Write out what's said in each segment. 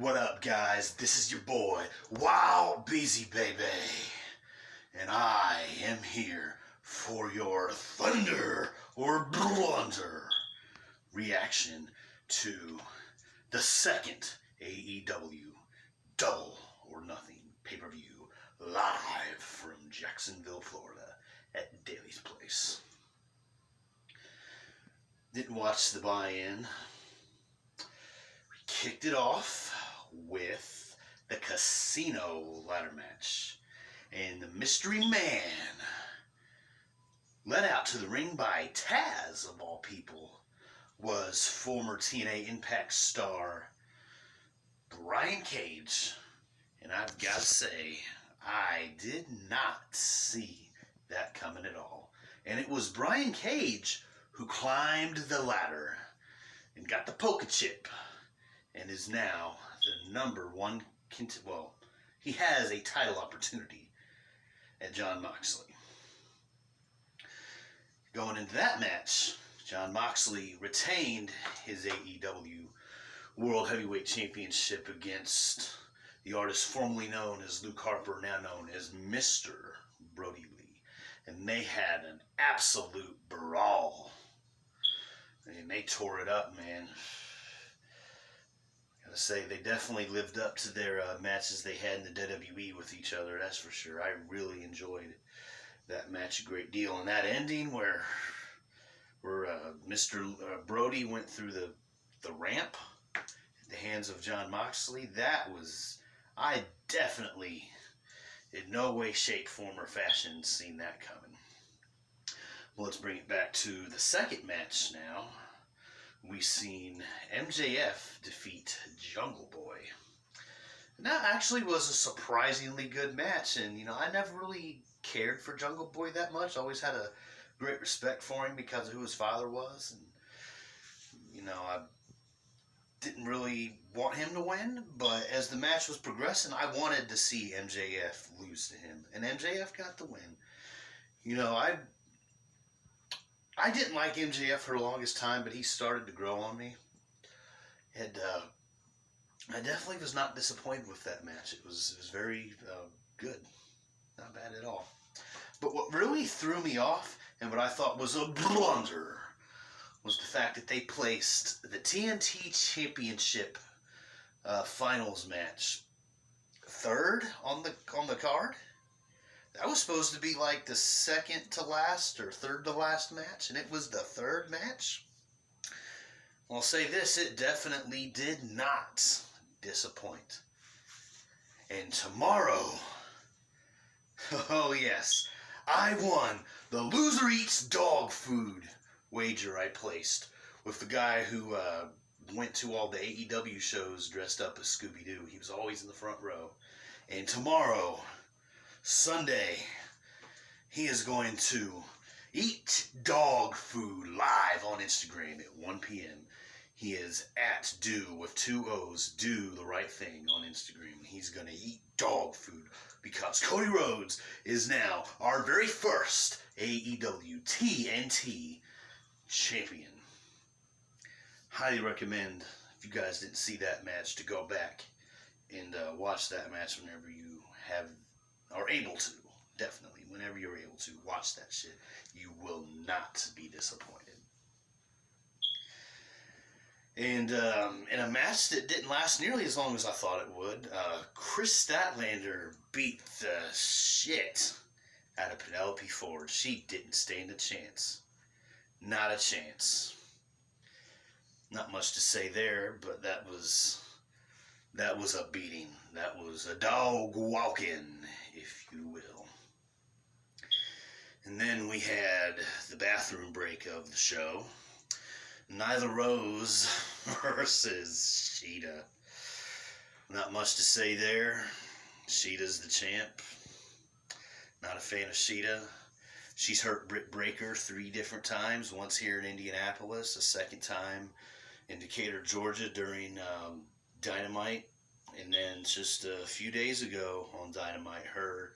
What up, guys? This is your boy, Wild Beezy Baby, and I am here for your Thunder or Blunder reaction to the second AEW Double or Nothing pay-per-view live from Jacksonville, Florida at Daly's Place. Didn't watch the buy-in. Kicked it off with the casino ladder match, and the mystery man led out to the ring by Taz, of all people, was former TNA Impact star Brian Cage. And I've got to say, I did not see that coming at all. And it was Brian Cage who climbed the ladder and got the poker chip, and is now the number one, he has a title opportunity at Jon Moxley. Going into that match, Jon Moxley retained his AEW World Heavyweight Championship against the artist formerly known as Luke Harper, now known as Mr. Brody Lee. And they had an absolute brawl. And they tore it up, man. Gotta say, they definitely lived up to their matches they had in the WWE with each other, that's for sure. I really enjoyed that match a great deal. And that ending where Mr. Brody went through the ramp at the hands of Jon Moxley, I definitely, in no way, shape, form, or fashion, seen that coming. Well, let's bring it back to the second match now. We've seen MJF defeat Jungle Boy. And that actually was a surprisingly good match. And, I never really cared for Jungle Boy that much. Always had a great respect for him because of who his father was. And, I didn't really want him to win. But as the match was progressing, I wanted to see MJF lose to him. And MJF got the win. I didn't like MJF for the longest time, but he started to grow on me. And I definitely was not disappointed with that match. It was very good. Not bad at all. But what really threw me off, and what I thought was a blunder, was the fact that they placed the TNT Championship finals match third on the card. That was supposed to be like the second to last or third to last match, and it was the third match. Well, I'll say this, it definitely did not disappoint. And tomorrow, oh yes, I won the loser eats dog food wager I placed with the guy who went to all the AEW shows dressed up as Scooby-Doo. He was always in the front row. And tomorrow, Sunday, he is going to eat dog food live on Instagram at 1 p.m. He is at Do with 2 O's, Do the Right Thing on Instagram. He's going to eat dog food because Cody Rhodes is now our very first AEW TNT champion. Highly recommend, if you guys didn't see that match, to go back and watch that match whenever you are able to. Definitely, whenever you're able to, watch that shit. You will not be disappointed. And in a match that didn't last nearly as long as I thought it would, Chris Statlander beat the shit out of Penelope Ford. She didn't stand a chance. Not a chance. Not much to say there, but that was a beating. That was a dog walking, if you will. And then we had the bathroom break of the show. Nyla Rose versus Sheeta. Not much to say there. Sheeta's the champ. Not a fan of Sheeta. She's hurt Britt Baker 3 different times. Once here in Indianapolis, a second time in Decatur, Georgia during Dynamite. And then just a few days ago on Dynamite, her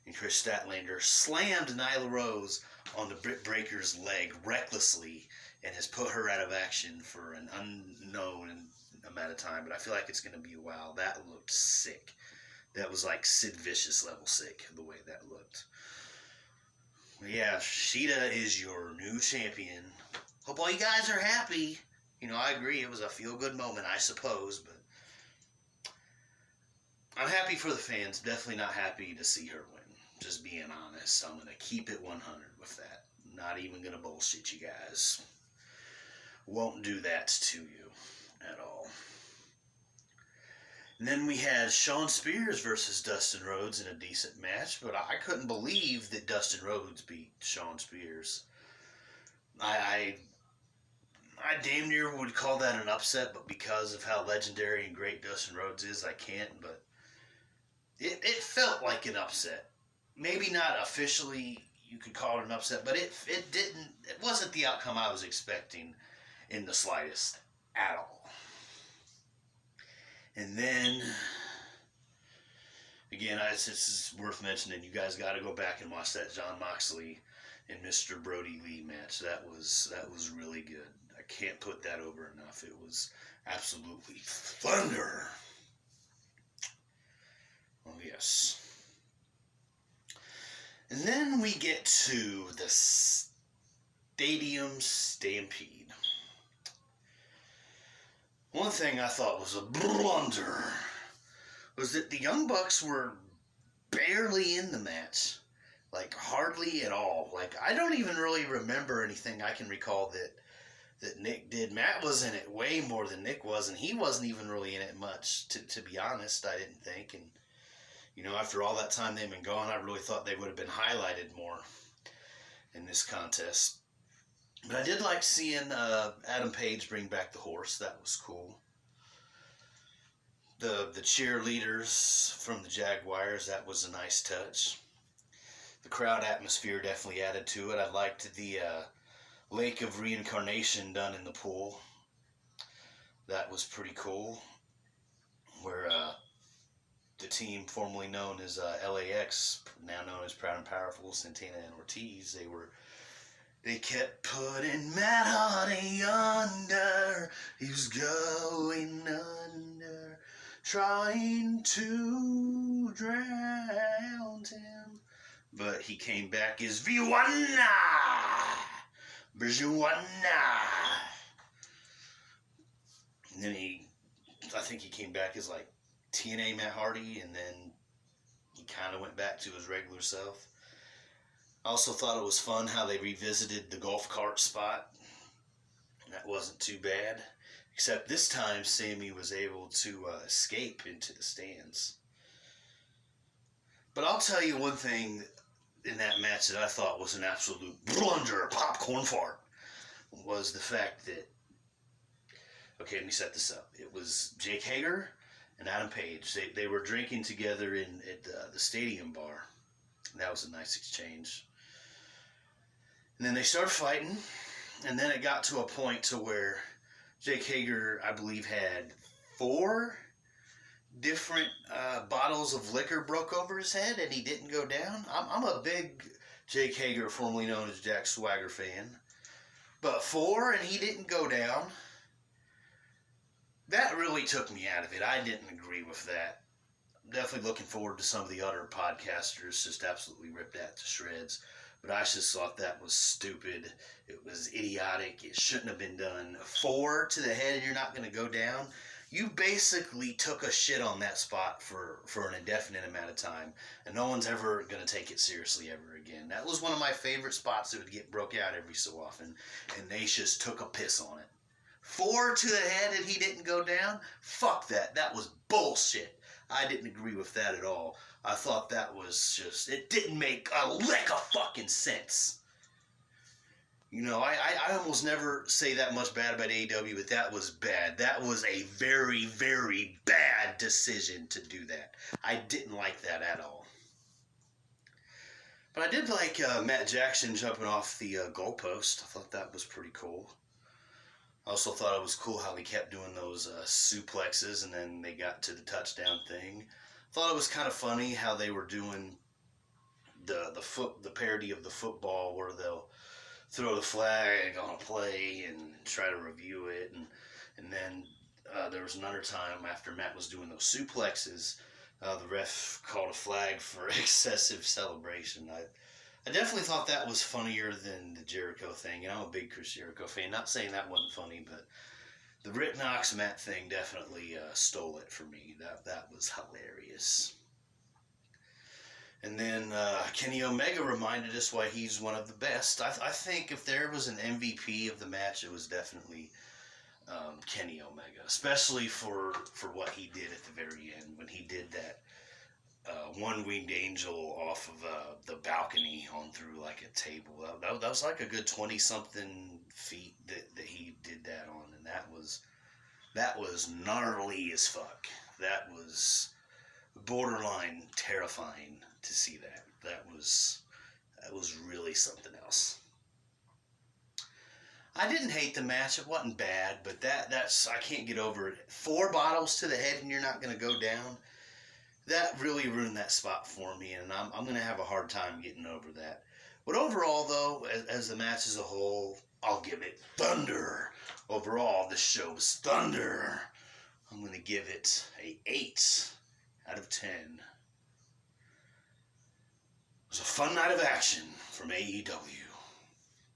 and Chris Statlander slammed Nyla Rose on the Britt Baker's leg recklessly and has put her out of action for an unknown amount of time, but I feel like it's going to be a while. That looked sick. That was like Sid Vicious level sick, the way that looked. Yeah, Sheeta is your new champion. Hope all you guys are happy. I agree, it was a feel-good moment, I suppose, but I'm happy for the fans. Definitely not happy to see her win. Just being honest. I'm going to keep it 100 with that. Not even going to bullshit you guys. Won't do that to you at all. And then we had Shawn Spears versus Dustin Rhodes in a decent match, but I couldn't believe that Dustin Rhodes beat Shawn Spears. I damn near would call that an upset, but because of how legendary and great Dustin Rhodes is, I can't, but it felt like an upset. Maybe not officially you could call it an upset, but it wasn't the outcome I was expecting in the slightest at all. And then again, it's just worth mentioning, you guys got to go back and watch that Jon Moxley and Mr. Brody Lee match. That was really good. I can't put that over enough. It was absolutely thunder. Oh, yes. And then we get to the Stadium Stampede. One thing I thought was a blunder was that the Young Bucks were barely in the match. Like, hardly at all. Like, I don't even really remember anything I can recall that Nick did. Matt was in it way more than Nick was, and he wasn't even really in it much, to be honest, I didn't think. And, after all that time they've been gone, I really thought they would have been highlighted more in this contest. But I did like seeing Adam Page bring back the horse. That was cool. The cheerleaders from the Jaguars, that was a nice touch. The crowd atmosphere definitely added to it. I liked the Lake of Reincarnation done in the pool. That was pretty cool. Where the team formerly known as LAX, now known as Proud and Powerful, Santana and Ortiz, they kept putting Matt Hardy under. He was going under, trying to drown him. But he came back as Viwana. And then I think he came back as like TNA Matt Hardy, and then he kind of went back to his regular self. I also thought it was fun how they revisited the golf cart spot. That wasn't too bad. Except this time, Sammy was able to escape into the stands. But I'll tell you one thing in that match that I thought was an absolute blunder, popcorn fart, was the fact that, okay, let me set this up. It was Jake Hager and Adam Page. They were drinking together at the stadium bar. And that was a nice exchange. And then they started fighting, and then it got to a point to where Jake Hager, I believe, had 4 different bottles of liquor broke over his head, and he didn't go down. I'm a big Jake Hager, formerly known as Jack Swagger, fan. But 4 and he didn't go down. That really took me out of it. I didn't agree with that. Definitely looking forward to some of the other podcasters just absolutely ripped that to shreds. But I just thought that was stupid. It was idiotic. It shouldn't have been done. 4 to the head and you're not going to go down. You basically took a shit on that spot for an indefinite amount of time. And no one's ever going to take it seriously ever again. That was one of my favorite spots that would get broke out every so often. And they just took a piss on it. 4 to the head and he didn't go down? Fuck that. That was bullshit. I didn't agree with that at all. I thought that was just, it didn't make a lick of fucking sense. I almost never say that much bad about AEW, but that was bad. That was a very, very bad decision to do that. I didn't like that at all. But I did like Matt Jackson jumping off the goalpost. I thought that was pretty cool. I also thought it was cool how he kept doing those suplexes, and then they got to the touchdown thing. Thought it was kind of funny how they were doing the parody of the football where they'll throw the flag on a play and try to review it. And then there was another time after Matt was doing those suplexes, the ref called a flag for excessive celebration. I definitely thought that was funnier than the Jericho thing. And I'm a big Chris Jericho fan. Not saying that wasn't funny, but the Rick Knox Matt thing definitely stole it for me. That was hilarious. And then Kenny Omega reminded us why he's one of the best. I think if there was an MVP of the match, it was definitely Kenny Omega, especially for what he did at the very end when he did that one-winged angel off of the balcony on through like a table. That was like a good 20-something feet that he did that on, and that was gnarly as fuck. That was borderline terrifying to see that. That was really something else. I didn't hate the match. It wasn't bad, but that's I can't get over it. 4 bottles to the head and you're not going to go down. That really ruined that spot for me, and I'm going to have a hard time getting over that. But overall, though, as the match as a whole, I'll give it Thunder. Overall, this show was Thunder. I'm going to give it a 8 out of 10. It was a fun night of action from AEW.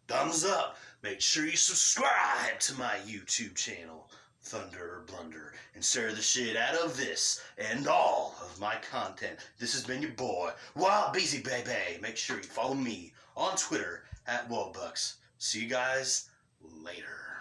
Thumbs up. Make sure you subscribe to my YouTube channel, Thunder or Blunder, and share the shit out of this and all of my content. This has been your boy, Wild Beezy Baby. Make sure you follow me on Twitter at Wildbucks. See you guys later.